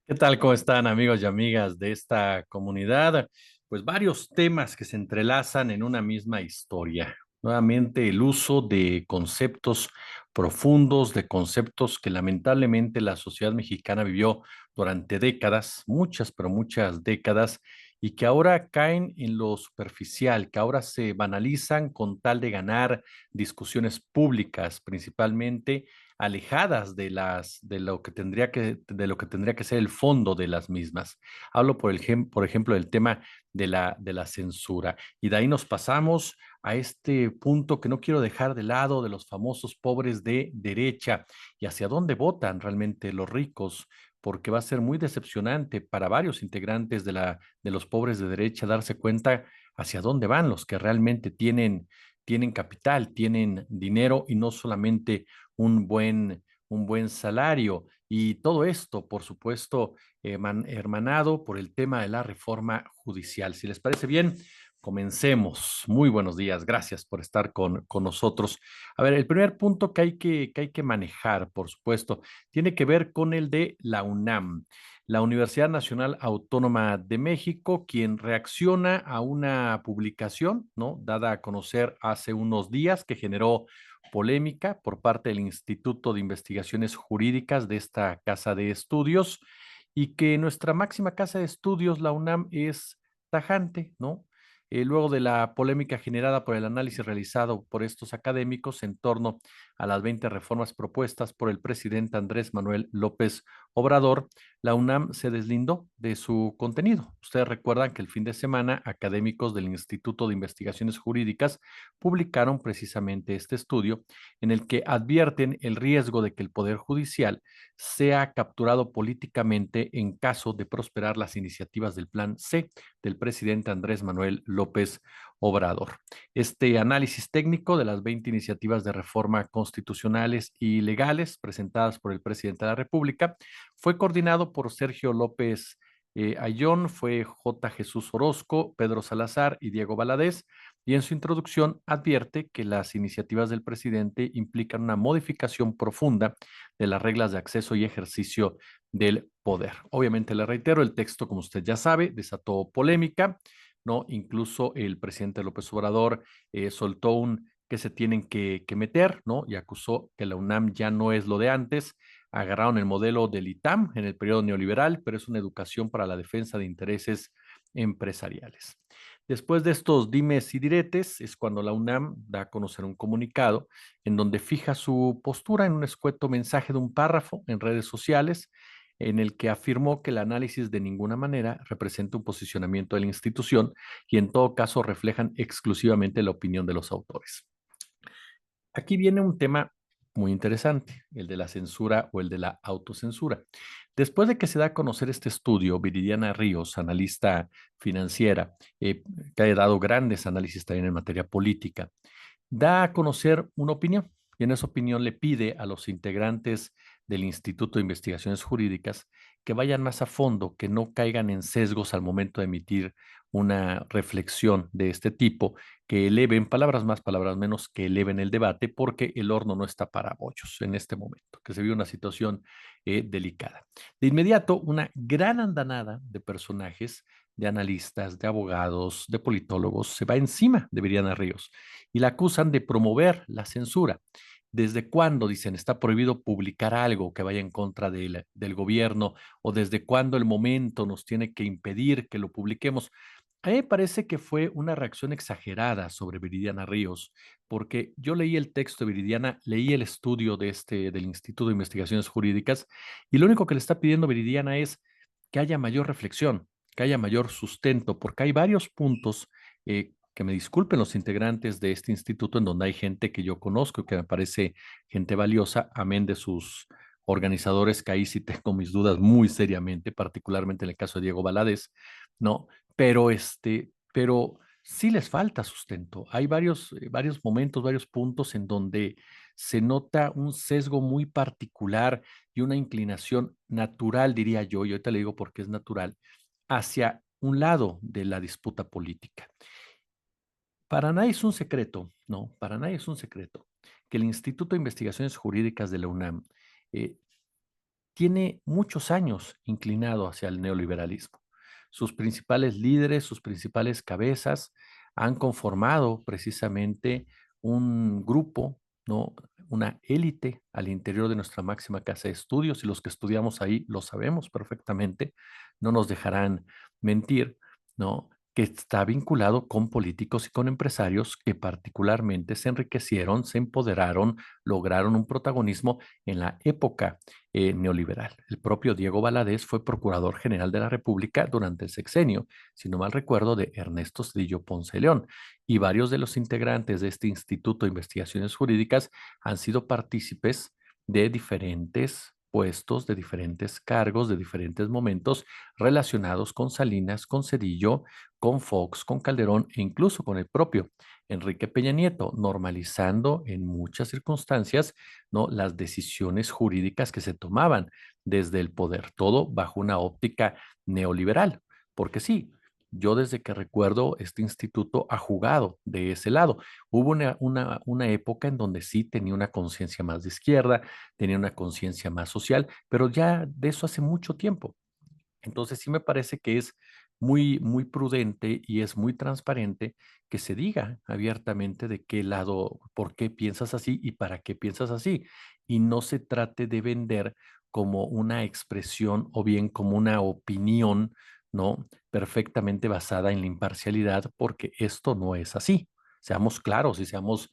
¿Qué tal? ¿Cómo están amigos y amigas de esta comunidad? Pues varios temas que se entrelazan en una misma historia. Nuevamente el uso de conceptos profundos, de conceptos que lamentablemente la sociedad mexicana vivió durante décadas, muchas, pero muchas décadas, y que ahora caen en lo superficial, que ahora se banalizan con tal de ganar discusiones públicas, principalmente alejadas de lo que tendría que ser el fondo de las mismas. Hablo por ejemplo del tema de la censura y de ahí nos pasamos a este punto que no quiero dejar de lado de los famosos pobres de derecha y hacia dónde votan realmente los ricos, porque va a ser muy decepcionante para varios integrantes de los pobres de derecha darse cuenta hacia dónde van los que realmente tienen capital, tienen dinero y no solamente un buen salario. Y todo esto, por supuesto, hermanado por el tema de la reforma judicial. Si les parece bien, comencemos. Muy buenos días. Gracias por estar con nosotros. A ver, el primer punto que hay que manejar, por supuesto, tiene que ver con el de la UNAM, la Universidad Nacional Autónoma de México, quien reacciona a una publicación, ¿no? Dada a conocer hace unos días que generó polémica por parte del Instituto de Investigaciones Jurídicas de esta casa de estudios y que nuestra máxima casa de estudios, la UNAM, es tajante, ¿no? Luego de la polémica generada por el análisis realizado por estos académicos en torno a las 20 reformas propuestas por el presidente Andrés Manuel López Obrador, la UNAM se deslindó de su contenido. Ustedes recuerdan que el fin de semana académicos del Instituto de Investigaciones Jurídicas publicaron precisamente este estudio en el que advierten el riesgo de que el Poder Judicial sea capturado políticamente en caso de prosperar las iniciativas del Plan C del presidente Andrés Manuel López Obrador. Este análisis técnico de las 20 iniciativas de reforma constitucionales y legales presentadas por el presidente de la República fue coordinado por Sergio López Ayllón, fue J. Jesús Orozco, Pedro Salazar y Diego Valadez, y en su introducción advierte que las iniciativas del presidente implican una modificación profunda de las reglas de acceso y ejercicio del poder. Obviamente, le reitero, el texto, como usted ya sabe, desató polémica, ¿no? Incluso el presidente López Obrador soltó un que se tienen que meter, ¿no? Y acusó que la UNAM ya no es lo de antes. Agarraron el modelo del ITAM en el periodo neoliberal, pero es una educación para la defensa de intereses empresariales. Después de estos dimes y diretes es cuando la UNAM da a conocer un comunicado en donde fija su postura en un escueto mensaje de un párrafo en redes sociales en el que afirmó que el análisis de ninguna manera representa un posicionamiento de la institución y en todo caso reflejan exclusivamente la opinión de los autores. Aquí viene un tema muy interesante, el de la censura o el de la autocensura. Después de que se da a conocer este estudio, Viridiana Ríos, analista financiera, que ha dado grandes análisis también en materia política, da a conocer una opinión y en esa opinión le pide a los integrantes del Instituto de Investigaciones Jurídicas que vayan más a fondo, que no caigan en sesgos al momento de emitir una reflexión de este tipo, que eleven palabras más, palabras menos, que eleven el debate, porque el horno no está para bollos en este momento, que se vive una situación delicada. De inmediato, una gran andanada de personajes, de analistas, de abogados, de politólogos, se va encima de Viridiana Ríos y la acusan de promover la censura. ¿Desde cuándo, dicen, está prohibido publicar algo que vaya en contra del gobierno? ¿O desde cuándo el momento nos tiene que impedir que lo publiquemos? A mí me parece que fue una reacción exagerada sobre Viridiana Ríos, porque yo leí el texto de Viridiana, leí el estudio del Instituto de Investigaciones Jurídicas, y lo único que le está pidiendo Viridiana es que haya mayor reflexión, que haya mayor sustento, porque hay varios puntos que me disculpen los integrantes de este instituto en donde hay gente que yo conozco y que me parece gente valiosa, amén de sus organizadores, que ahí sí tengo mis dudas muy seriamente, particularmente en el caso de Diego Valadez, ¿no? Pero sí les falta sustento. Hay varios momentos, varios puntos en donde se nota un sesgo muy particular y una inclinación natural, diría yo, y ahorita le digo por qué es natural, hacia un lado de la disputa política. Para nadie es un secreto, no, para nadie es un secreto que el Instituto de Investigaciones Jurídicas de la UNAM eh, tiene muchos años inclinado hacia el neoliberalismo. Sus principales líderes, sus principales cabezas han conformado precisamente un grupo, ¿no? Una élite al interior de nuestra máxima casa de estudios, y los que estudiamos ahí lo sabemos perfectamente, no nos dejarán mentir, ¿no? Que está vinculado con políticos y con empresarios que particularmente se enriquecieron, se empoderaron, lograron un protagonismo en la época neoliberal. El propio Diego Valadez fue procurador general de la República durante el sexenio, si no mal recuerdo, de Ernesto Zedillo Ponce de León, y varios de los integrantes de este Instituto de Investigaciones Jurídicas han sido partícipes de diferentes puestos, de diferentes cargos, de diferentes momentos relacionados con Salinas, con Cedillo, con Fox, con Calderón e incluso con el propio Enrique Peña Nieto, normalizando en muchas circunstancias, ¿no?, las decisiones jurídicas que se tomaban desde el poder, todo bajo una óptica neoliberal. Porque sí, yo desde que recuerdo este instituto ha jugado de ese lado. Hubo una época en donde sí tenía una conciencia más de izquierda, tenía una conciencia más social, pero ya de eso hace mucho tiempo. Entonces sí me parece que es muy, muy prudente y es muy transparente que se diga abiertamente de qué lado, por qué piensas así y para qué piensas así. Y no se trate de vender como una expresión o bien como una opinión, ¿no? Perfectamente basada en la imparcialidad, porque esto no es así. Seamos claros y seamos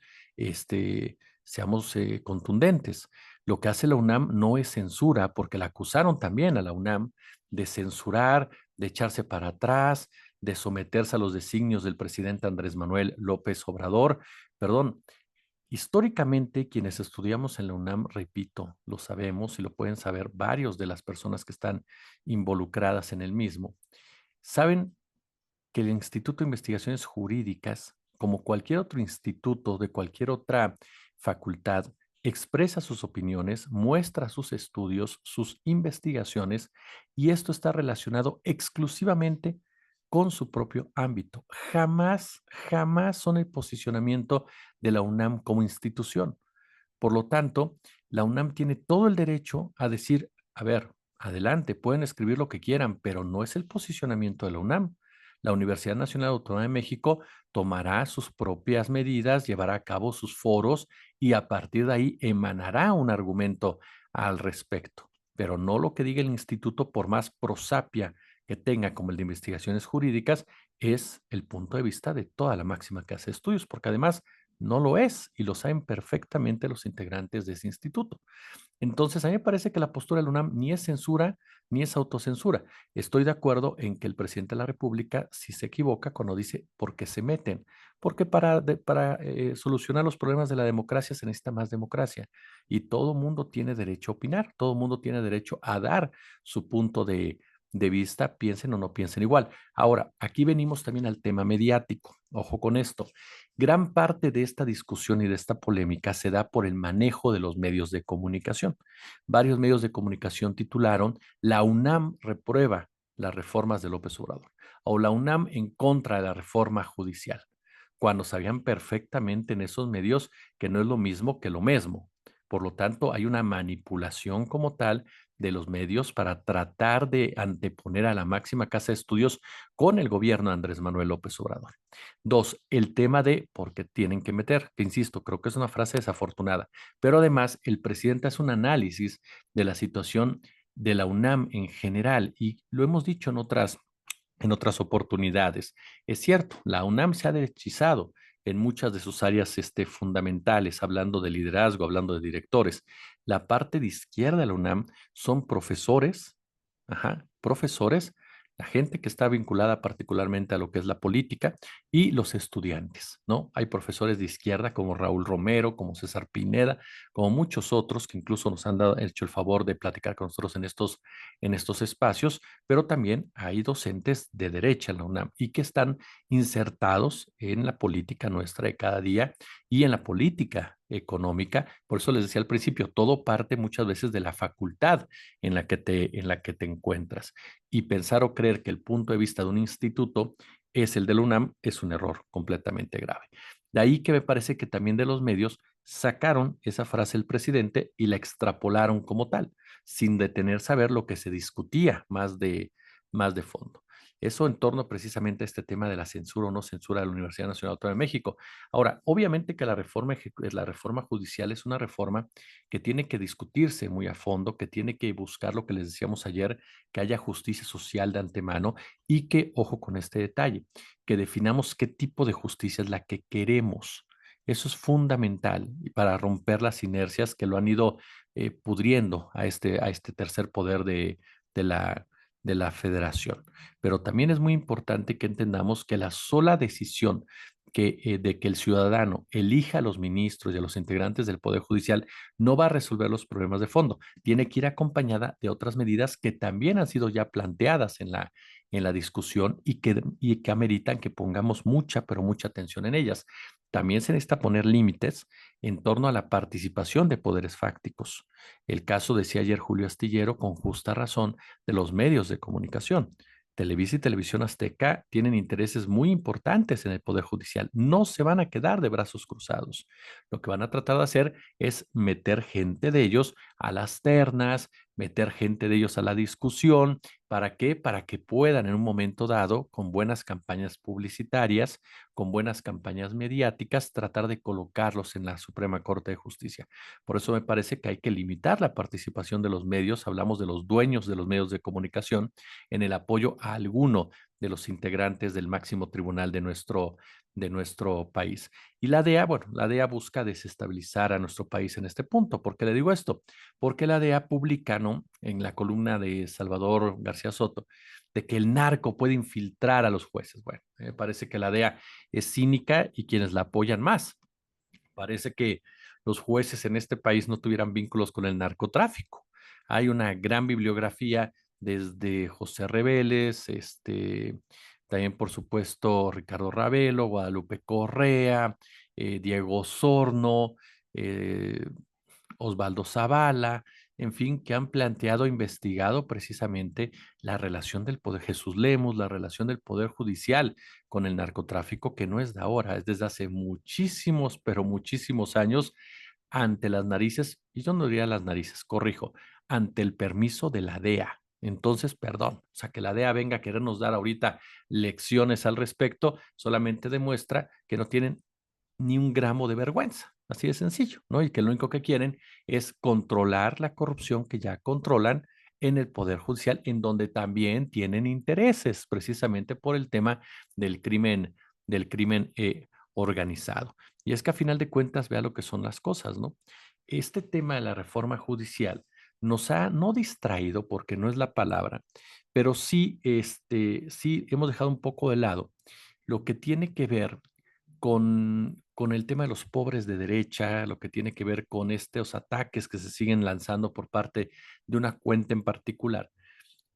contundentes. Lo que hace la UNAM no es censura, porque la acusaron también a la UNAM de censurar, de echarse para atrás, de someterse a los designios del presidente Andrés Manuel López Obrador. Perdón, históricamente quienes estudiamos en la UNAM, repito, lo sabemos y lo pueden saber varios de las personas que están involucradas en el mismo, saben que el Instituto de Investigaciones Jurídicas, como cualquier otro instituto de cualquier otra facultad, expresa sus opiniones, muestra sus estudios, sus investigaciones, y esto está relacionado exclusivamente con su propio ámbito. Jamás, jamás son el posicionamiento de la UNAM como institución. Por lo tanto, la UNAM tiene todo el derecho a decir, a ver, adelante, pueden escribir lo que quieran, pero no es el posicionamiento de la UNAM. La Universidad Nacional Autónoma de México tomará sus propias medidas, llevará a cabo sus foros y a partir de ahí emanará un argumento al respecto, pero no lo que diga el instituto, por más prosapia que tenga como el de investigaciones jurídicas, es el punto de vista de toda la máxima casa de estudios, porque además no lo es y lo saben perfectamente los integrantes de ese instituto. Entonces, a mí me parece que la postura de la UNAM ni es censura ni es autocensura. Estoy de acuerdo en que el presidente de la República sí se equivoca cuando dice por qué se meten, porque para solucionar los problemas de la democracia se necesita más democracia y todo mundo tiene derecho a opinar, todo mundo tiene derecho a dar su punto de vista, piensen o no piensen igual. Ahora, aquí venimos también al tema mediático. Ojo con esto. Gran parte de esta discusión y de esta polémica se da por el manejo de los medios de comunicación. Varios medios de comunicación titularon "La UNAM reprueba las reformas de López Obrador" o "La UNAM en contra de la reforma judicial", cuando sabían perfectamente en esos medios que no es lo mismo que lo mismo. Por lo tanto, hay una manipulación como tal de los medios para tratar de anteponer a la máxima casa de estudios con el gobierno de Andrés Manuel López Obrador. Dos, el tema de por qué tienen que meter, que insisto, creo que es una frase desafortunada, pero además el presidente hace un análisis de la situación de la UNAM en general y lo hemos dicho en otras oportunidades. Es cierto, la UNAM se ha derechizado en muchas de sus áreas fundamentales, hablando de liderazgo, hablando de directores. La parte de izquierda de la UNAM son profesores, profesores, la gente que está vinculada particularmente a lo que es la política y los estudiantes, ¿no? Hay profesores de izquierda como Raúl Romero, como César Pineda, como muchos otros que incluso nos han hecho el favor de platicar con nosotros en estos espacios, pero también hay docentes de derecha en la UNAM y que están insertados en la política nuestra de cada día y en la política económica. Por eso les decía al principio, todo parte muchas veces de la facultad en la que te encuentras. Y pensar o creer que el punto de vista de un instituto es el de la UNAM es un error completamente grave. De ahí que me parece que también de los medios sacaron esa frase del presidente y la extrapolaron como tal. sin detenerse a ver lo que se discutía más de fondo. Eso en torno precisamente a este tema de la censura o no censura de la Universidad Nacional Autónoma de México. Ahora, obviamente que la reforma judicial es una reforma que tiene que discutirse muy a fondo, que tiene que buscar lo que les decíamos ayer, que haya justicia social de antemano y que, ojo con este detalle, que definamos qué tipo de justicia es la que queremos. Eso es fundamental para romper las inercias que lo han ido pudriendo a este tercer poder de la, de la federación. Pero también es muy importante que entendamos que la sola decisión de que el ciudadano elija a los ministros y a los integrantes del Poder Judicial no va a resolver los problemas de fondo. Tiene que ir acompañada de otras medidas que también han sido ya planteadas en la discusión y que ameritan que pongamos mucha, pero mucha atención en ellas. También se necesita poner límites en torno a la participación de poderes fácticos. El caso, decía ayer Julio Astillero, con justa razón, de los medios de comunicación. Televisa y Televisión Azteca tienen intereses muy importantes en el Poder Judicial. No se van a quedar de brazos cruzados. Lo que van a tratar de hacer es meter gente de ellos a las ternas, meter gente de ellos a la discusión. ¿Para qué? Para que puedan en un momento dado, con buenas campañas publicitarias, con buenas campañas mediáticas, tratar de colocarlos en la Suprema Corte de Justicia. Por eso me parece que hay que limitar la participación de los medios, hablamos de los dueños de los medios de comunicación, en el apoyo a alguno de los integrantes del máximo tribunal de nuestro país. Y la DEA, bueno, la DEA busca desestabilizar a nuestro país en este punto. ¿Por qué le digo esto? Porque la DEA publica, ¿no? En la columna de Salvador García Soto, de que el narco puede infiltrar a los jueces. Bueno, me parece que la DEA es cínica y quienes la apoyan más. Parece que los jueces en este país no tuvieran vínculos con el narcotráfico. Hay una gran bibliografía desde José Reveles, también por supuesto Ricardo Ravelo, Guadalupe Correa, Diego Osorno, eh, Osvaldo Zavala, en fin, que han planteado, investigado precisamente la relación del poder, Jesús Lemus, la relación del poder judicial con el narcotráfico, que no es de ahora, es desde hace muchísimos, pero muchísimos años, ante las narices, y yo no diría las narices, corrijo, ante el permiso de la DEA. Entonces, perdón, o sea, que la DEA venga a querernos dar ahorita lecciones al respecto, solamente demuestra que no tienen ni un gramo de vergüenza, así de sencillo, ¿no? Y que lo único que quieren es controlar la corrupción que ya controlan en el Poder Judicial, en donde también tienen intereses, precisamente por el tema del crimen organizado. Y es que a final de cuentas, vea lo que son las cosas, ¿no? Este tema de la reforma judicial nos ha no distraído, porque no es la palabra, pero sí, sí hemos dejado un poco de lado lo que tiene que ver con el tema de los pobres de derecha, lo que tiene que ver con estos ataques que se siguen lanzando por parte de una cuenta en particular,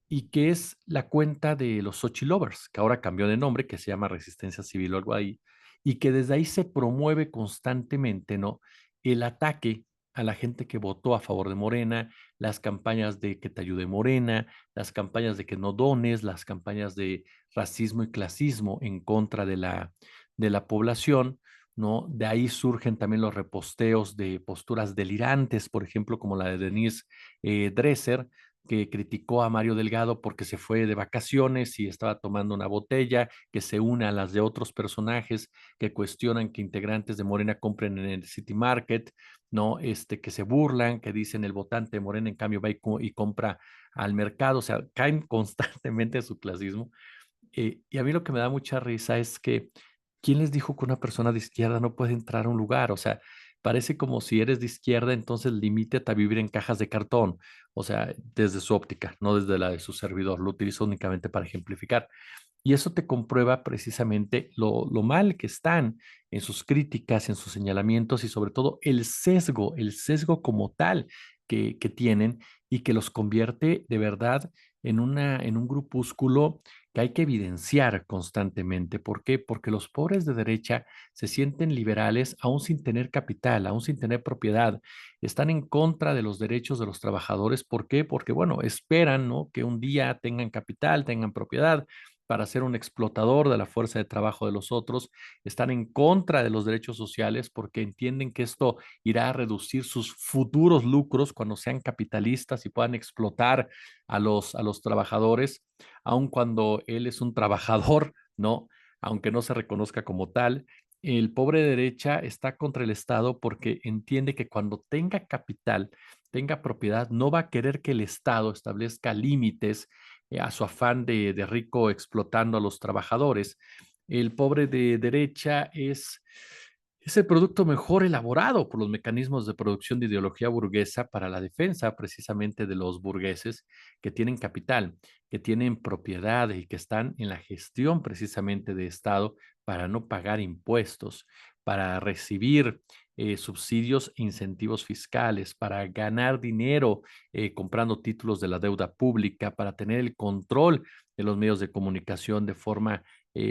y que es la cuenta de los Xochilovers, que ahora cambió de nombre, que se llama Resistencia Civil o algo ahí, y que desde ahí se promueve constantemente, ¿no? El ataque a la gente que votó a favor de Morena, las campañas de que te ayude Morena, las campañas de que no dones, las campañas de racismo y clasismo en contra de la población, ¿no? De ahí surgen también los reposteos de posturas delirantes, por ejemplo, como la de Denise Dresser, que criticó a Mario Delgado porque se fue de vacaciones y estaba tomando una botella, que se une a las de otros personajes que cuestionan que integrantes de Morena compren en el City Market, ¿no? Que se burlan, que dicen el votante de Morena en cambio va y compra al mercado, o sea, caen constantemente a su clasismo. Y a mí lo que me da mucha risa es que, ¿quién les dijo que una persona de izquierda no puede entrar a un lugar? O sea, parece como si eres de izquierda, entonces limítate a vivir en cajas de cartón. O sea, desde su óptica, no desde la de su servidor. Lo utilizo únicamente para ejemplificar. Y eso te comprueba precisamente lo mal que están en sus críticas, en sus señalamientos y sobre todo el sesgo como tal que tienen y que los convierte de verdad en un grupúsculo que hay que evidenciar constantemente. ¿Por qué? Porque los pobres de derecha se sienten liberales aún sin tener capital, aún sin tener propiedad. Están en contra de los derechos de los trabajadores. ¿Por qué? Porque, bueno, esperan, ¿no? Que un día tengan capital, tengan propiedad, para ser un explotador de la fuerza de trabajo de los otros, están en contra de los derechos sociales porque entienden que esto irá a reducir sus futuros lucros cuando sean capitalistas y puedan explotar a los trabajadores, aun cuando él es un trabajador, ¿no? Aunque no se reconozca como tal. El pobre derecha está contra el Estado porque entiende que cuando tenga capital, tenga propiedad, no va a querer que el Estado establezca límites a su afán de rico explotando a los trabajadores. El pobre de derecha es el producto mejor elaborado por los mecanismos de producción de ideología burguesa para la defensa precisamente de los burgueses que tienen capital, que tienen propiedad y que están en la gestión precisamente de Estado para no pagar impuestos, para recibir subsidios e incentivos fiscales, para ganar dinero comprando títulos de la deuda pública, para tener el control de los medios de comunicación de forma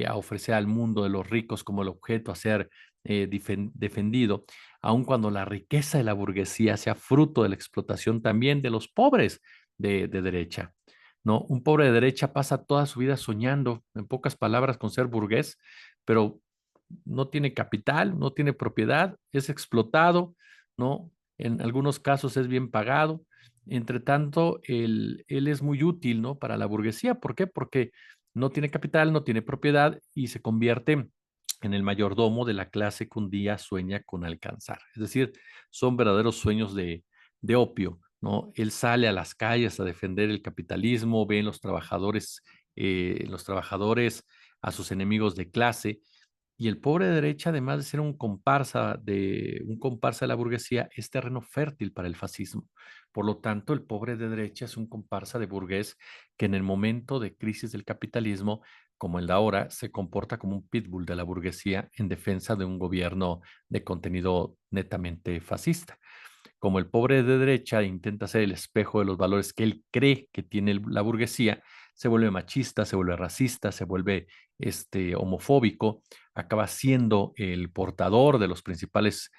a ofrecer al mundo de los ricos como el objeto a ser defendido, aun cuando la riqueza de la burguesía sea fruto de la explotación también de los pobres de derecha. ¿No? Un pobre de derecha pasa toda su vida soñando, en pocas palabras, con ser burgués, pero no tiene capital, no tiene propiedad, es explotado, ¿no? En algunos casos es bien pagado. Entre tanto, él es muy útil, ¿no? Para la burguesía. ¿Por qué? Porque no tiene capital, no tiene propiedad y se convierte en el mayordomo de la clase que un día sueña con alcanzar. Es decir, son verdaderos sueños de opio, ¿no? Él sale a las calles a defender el capitalismo, ve en los trabajadores a sus enemigos de clase y el pobre de derecha, además de ser un comparsa de la burguesía, es terreno fértil para el fascismo. Por lo tanto, el pobre de derecha es un comparsa de burgués que en el momento de crisis del capitalismo, como el de ahora, se comporta como un pitbull de la burguesía en defensa de un gobierno de contenido netamente fascista. Como el pobre de derecha intenta ser el espejo de los valores que él cree que tiene la burguesía, se vuelve machista, se vuelve racista, se vuelve homofóbico, acaba siendo el portador de los principales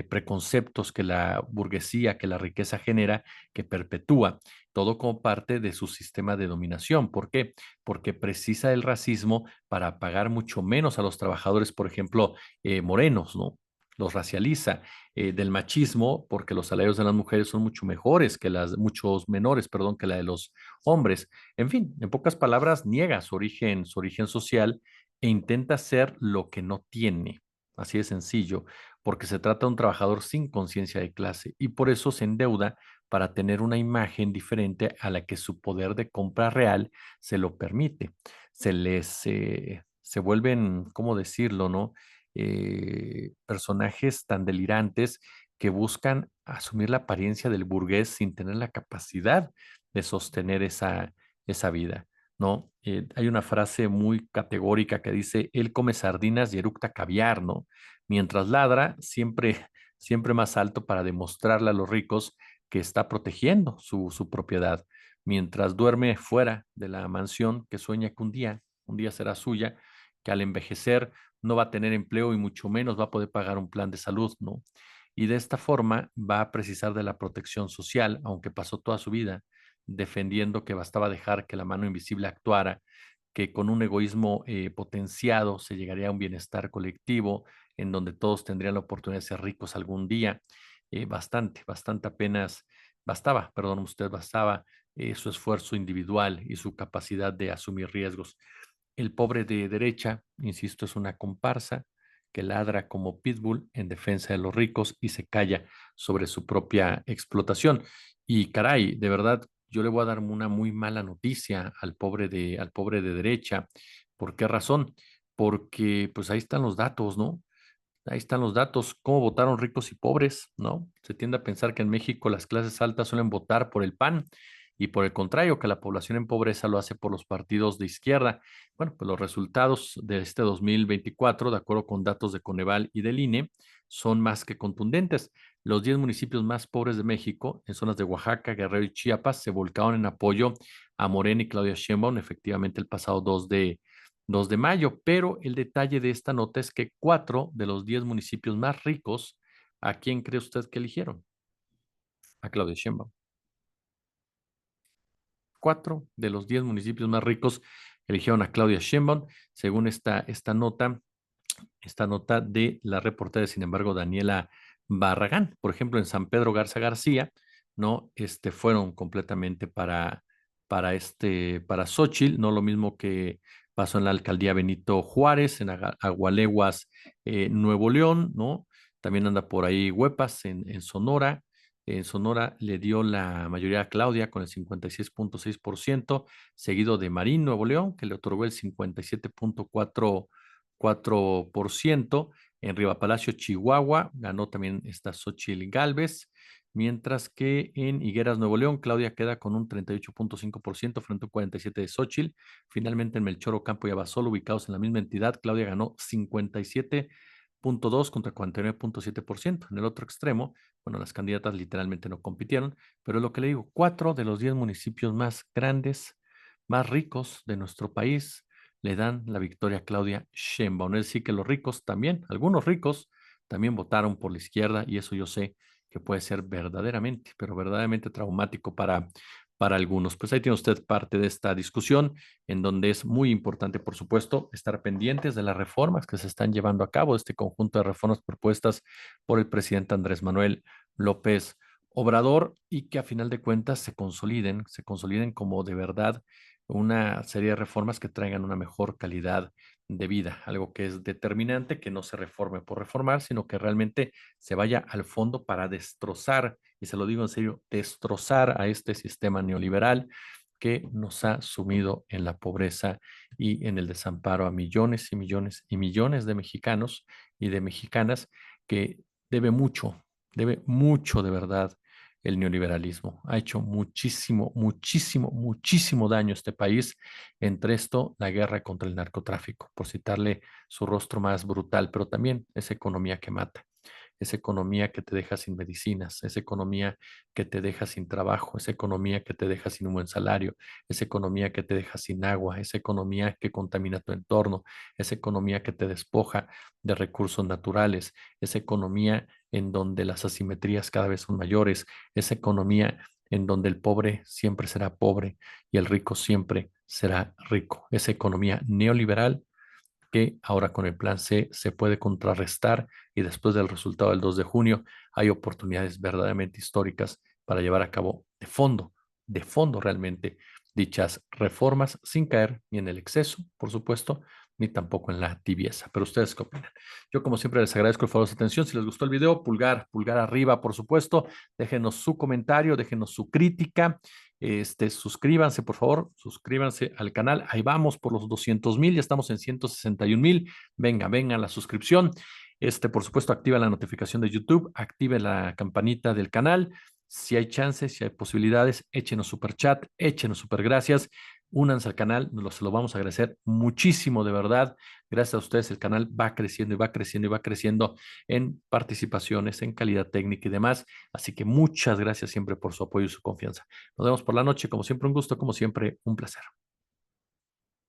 preconceptos que la burguesía, que la riqueza genera, que perpetúa, todo como parte de su sistema de dominación. ¿Por qué? Porque precisa el racismo para pagar mucho menos a los trabajadores, por ejemplo, morenos, ¿no? Los racializa del machismo, porque los salarios de las mujeres son mucho mejores muchos menores, perdón, que la de los hombres. En fin, en pocas palabras, niega su origen social e intenta ser lo que no tiene. Así de sencillo, porque se trata de un trabajador sin conciencia de clase y por eso se endeuda para tener una imagen diferente a la que su poder de compra real se lo permite. Se vuelven, ¿cómo decirlo, no? Personajes tan delirantes que buscan asumir la apariencia del burgués sin tener la capacidad de sostener esa vida, ¿no? Hay una frase muy categórica que dice, él come sardinas y eructa caviar, ¿no? Mientras ladra, siempre más alto para demostrarle a los ricos que está protegiendo su propiedad, mientras duerme fuera de la mansión que sueña que un día será suya, que al envejecer no va a tener empleo y mucho menos va a poder pagar un plan de salud, ¿no? Y de esta forma va a precisar de la protección social, aunque pasó toda su vida defendiendo que bastaba dejar que la mano invisible actuara, que con un egoísmo potenciado se llegaría a un bienestar colectivo en donde todos tendrían la oportunidad de ser ricos algún día. Bastante apenas bastaba su esfuerzo individual y su capacidad de asumir riesgos. El pobre de derecha, insisto, es una comparsa que ladra como pitbull en defensa de los ricos y se calla sobre su propia explotación. Y caray, de verdad, yo le voy a dar una muy mala noticia al pobre de derecha. ¿Por qué razón? Porque pues ahí están los datos, ¿no? Ahí están los datos, cómo votaron ricos y pobres, ¿no? Se tiende a pensar que en México las clases altas suelen votar por el PAN y por el contrario, que la población en pobreza lo hace por los partidos de izquierda. Bueno, pues los resultados de este 2024, de acuerdo con datos de Coneval y del INE, son más que contundentes. Los 10 municipios más pobres de México, en zonas de Oaxaca, Guerrero y Chiapas, se volcaron en apoyo a Morena y Claudia Sheinbaum, efectivamente el pasado 2 de mayo, pero el detalle de esta nota es que 4 de los 10 municipios más ricos, ¿a quién cree usted que eligieron? A Claudia Sheinbaum. 4 de los 10 municipios más ricos eligieron a Claudia Sheinbaum, según esta nota de la reportera, sin embargo, Daniela Barragán. Por ejemplo, en San Pedro Garza García, ¿no? Fueron completamente para Xóchitl, no lo mismo que pasó en la alcaldía Benito Juárez, en Agualeguas, Nuevo León, ¿no? También anda por ahí Huepas en Sonora. En Sonora le dio la mayoría a Claudia con el 56.6%, seguido de Marín, Nuevo León, que le otorgó el 57.4%. En Riva Palacio, Chihuahua, ganó también esta Xóchitl Gálvez, mientras que en Higueras, Nuevo León, Claudia queda con un 38.5% frente a un 47% de Xóchitl. Finalmente, en Melchor Ocampo y Abasolo, ubicados en la misma entidad, Claudia ganó 57.2 contra 49.7%. En el otro extremo, bueno, las candidatas literalmente no compitieron, pero es lo que le digo, 4 de los 10 municipios más grandes, más ricos de nuestro país, le dan la victoria a Claudia Sheinbaum. Es decir, que los ricos también, algunos ricos, también votaron por la izquierda y eso yo sé que puede ser verdaderamente, pero verdaderamente traumático para algunos. Pues ahí tiene usted parte de esta discusión en donde es muy importante, por supuesto, estar pendientes de las reformas que se están llevando a cabo, este conjunto de reformas propuestas por el presidente Andrés Manuel López Obrador y que a final de cuentas se consoliden como de verdad una serie de reformas que traigan una mejor calidad de vida, algo que es determinante, que no se reforme por reformar, sino que realmente se vaya al fondo para destrozar, y se lo digo en serio, destrozar a este sistema neoliberal que nos ha sumido en la pobreza y en el desamparo a millones y millones y millones de mexicanos y de mexicanas que debe mucho de verdad el neoliberalismo. Ha hecho muchísimo, muchísimo, muchísimo daño a este país. Entre esto, la guerra contra el narcotráfico, por citarle su rostro más brutal, pero también esa economía que mata, esa economía que te deja sin medicinas, esa economía que te deja sin trabajo, esa economía que te deja sin un buen salario, esa economía que te deja sin agua, esa economía que contamina tu entorno, esa economía que te despoja de recursos naturales, esa economía en donde las asimetrías cada vez son mayores, esa economía en donde el pobre siempre será pobre y el rico siempre será rico, esa economía neoliberal que ahora con el plan C se puede contrarrestar y después del resultado del 2 de junio hay oportunidades verdaderamente históricas para llevar a cabo de fondo realmente dichas reformas sin caer ni en el exceso, por supuesto, ni tampoco en la tibieza. Pero ustedes qué opinan. Yo como siempre les agradezco el favor de su atención. Si les gustó el video, pulgar arriba, por supuesto. Déjenos su comentario, déjenos su crítica. Suscríbanse, por favor, suscríbanse al canal. Ahí vamos por los 200,000, ya estamos en 161,000. Venga la suscripción. Por supuesto, activa la notificación de YouTube, active la campanita del canal. Si hay chances, si hay posibilidades, échenos super chat, échenos super gracias. Únanse al canal, se lo vamos a agradecer muchísimo, de verdad. Gracias a ustedes, el canal va creciendo y va creciendo y va creciendo en participaciones, en calidad técnica y demás. Así que muchas gracias siempre por su apoyo y su confianza. Nos vemos por la noche, como siempre un gusto, como siempre un placer.